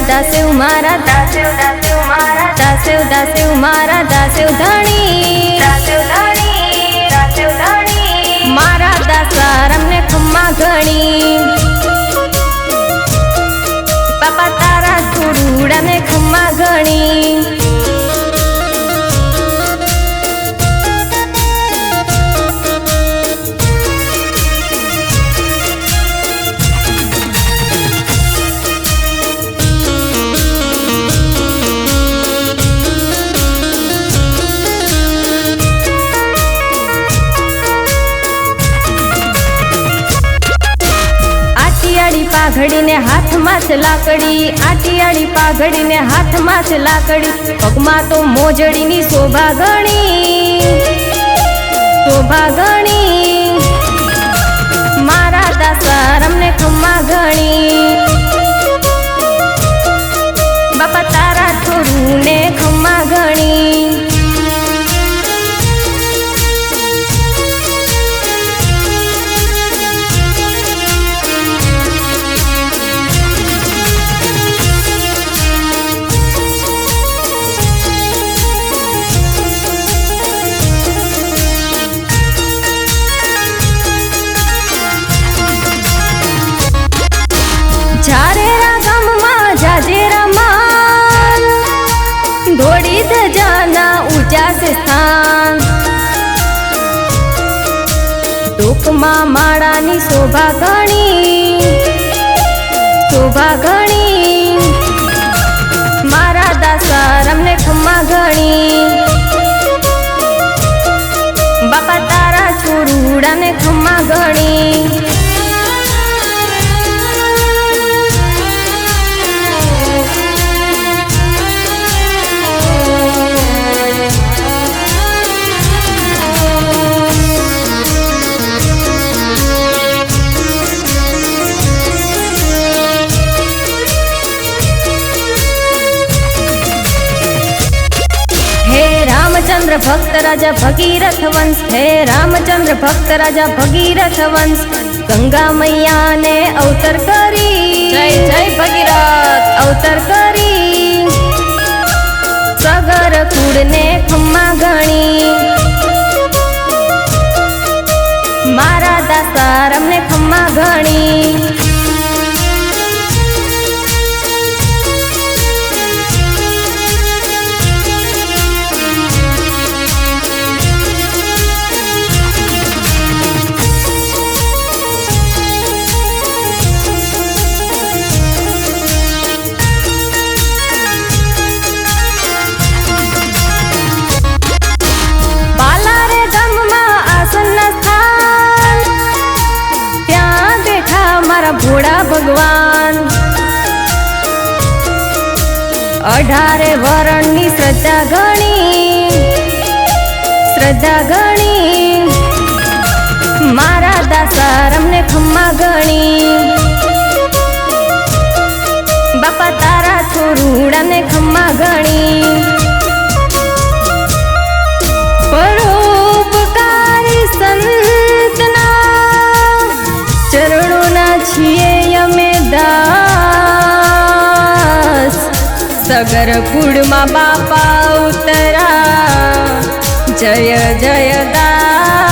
दासेव मारा दासेव मारा दासेव धणी मारा दासारम ने खम्मा घणी बापा तारा छोड़ूड़ा ने खम्मा घणी पाघड़ी ने हाथ माथ लाकड़ी आटियाड़ी पाघड़ी ने हाथ माथ लाकड़ी पगमा तो मोजड़ी नी शोभा घणी मारा दासारम ने खम्मा घणी बापा तारा छोड़ू ने खम्मा घणी घोड़ी जाना ऊंचा से स्थान टोकमा माड़ानी शोभा घणी मारा दासारम ने खम्मा घणी बापा तारा छोड़ूड़ा ने खम्मा घणी रामचंद्र भक्त राजा भगीरथ वंश है रामचंद्र भक्त राजा भगीरथ वंश गंगा मैया ने अवतर करी जय जय भगीरथ अवतर करी सगर कुड़ ने खम्मा घणी मारा दासारम ने खम्मा घणी भोड़ा भगवान 18 वरणनी श्रद्धा घणी मारा दासारम ने खम्मा घणी बापा तारा छोड़ूड़ा ने खम्मा घणी परोपकारी संतना चरणों ना छिए यमे दास सगर कुड़ मा बापा उतरा जय जय दास।